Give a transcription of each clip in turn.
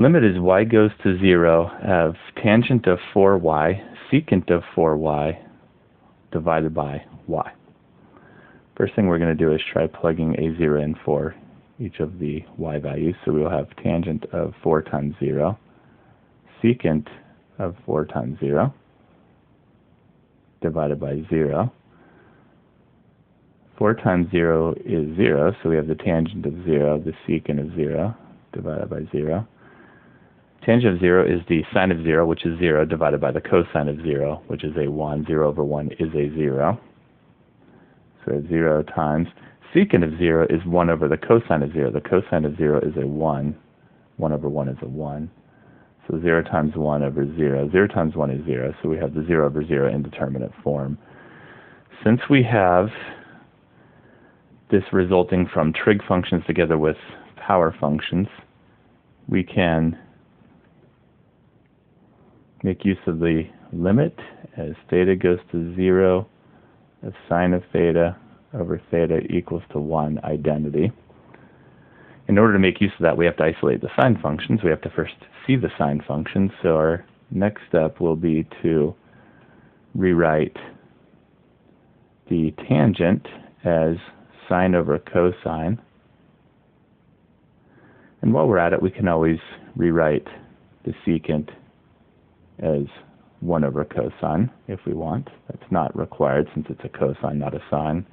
Limit is y goes to 0 of tangent of 4y secant of 4y divided by y. First thing we're going to do is try plugging a 0 in for each of the y values. So we will have tangent of 4 times 0, secant of 4 times 0, divided by 0. 4 times 0 is 0, so we have the tangent of 0, the secant of 0, divided by 0. Tangent of 0 is the sine of 0, which is 0, divided by the cosine of 0, which is a 1. 0 over 1 is a 0. So 0 times secant of 0 is 1 over the cosine of 0. The cosine of 0 is a 1. 1 over 1 is a 1. So 0 times 1 over 0. 0 times 1 is 0, so we have the 0 over 0 indeterminate form. Since we have this resulting from trig functions together with power functions, we can make use of the limit as theta goes to 0 of sine of theta over theta equals to 1 identity. In order to make use of that, we have to isolate the sine functions. We have to first see the sine functions. So our next step will be to rewrite the tangent as sine over cosine. And while we're at it, we can always rewrite the secant as 1 over cosine if we want. That's not required since it's a cosine, not a sine.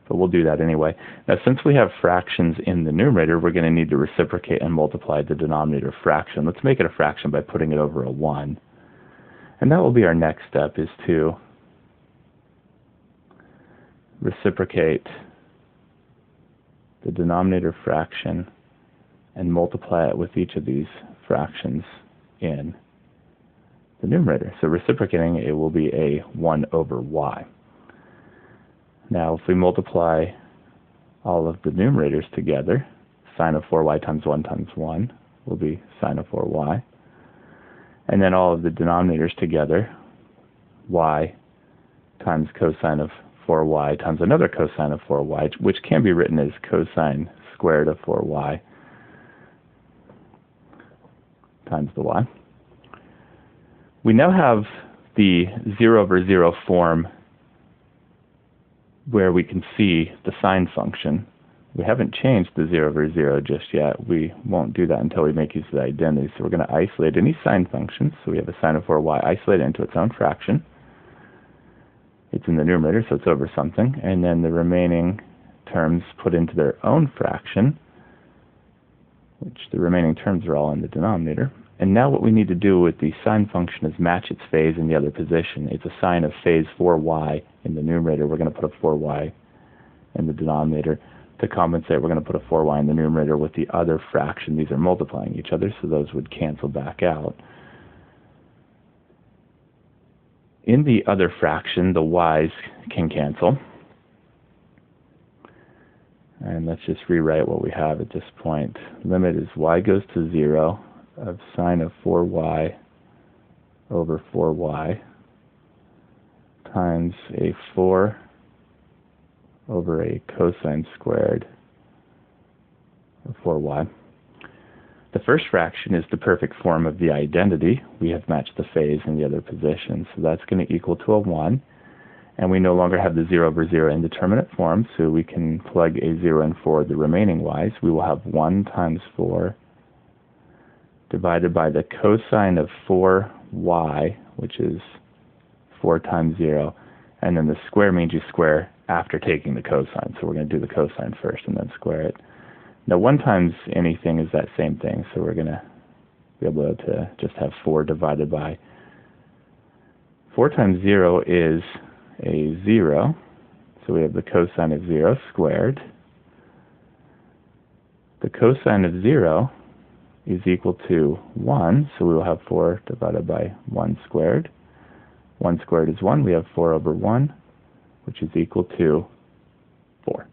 But we'll do that anyway. Now, since we have fractions in the numerator, we're going to need to reciprocate and multiply the denominator fraction. Let's make it a fraction by putting it over a 1. And that will be our next step, is to reciprocate the denominator fraction and multiply it with each of these fractions in the numerator. So reciprocating it will be a 1 over y. Now if we multiply all of the numerators together, sine of 4y times 1 times 1 will be sine of 4y. And then all of the denominators together, y times cosine of 4y times another cosine of 4y, which can be written as cosine squared of 4y times the y. We now have the 0 over 0 form where we can see the sine function. We haven't changed the 0 over 0 just yet. We won't do that until we make use of the identity. So we're going to isolate any sine functions. So we have a sine of 4y, isolate it into its own fraction. It's in the numerator, so it's over something. And then the remaining terms put into their own fraction, which the remaining terms are all in the denominator. And now what we need to do with the sine function is match its phase in the other position. It's a sine of phase 4y in the numerator. We're going to put a 4y in the denominator. To compensate, we're going to put a 4y in the numerator with the other fraction. These are multiplying each other, so those would cancel back out. In the other fraction, the y's can cancel. And let's just rewrite what we have at this point. Limit is y goes to 0 of sine of 4y over 4y times a 4 over a cosine squared of 4y. The first fraction is the perfect form of the identity. We have matched the phase in the other position, so that's going to equal to a 1. And we no longer have the 0 over 0 indeterminate form, so we can plug a 0 in for the remaining y's. We will have 1 times 4 divided by the cosine of 4y, which is 4 times 0. And then the square means you square after taking the cosine. So we're going to do the cosine first and then square it. Now 1 times anything is that same thing, so we're going to be able to just have 4 divided by 4 times 0 is a 0, so we have the cosine of 0 squared. The cosine of 0 is equal to 1, so we will have 4 divided by 1 squared. 1 squared is 1, we have 4 over 1, which is equal to 4.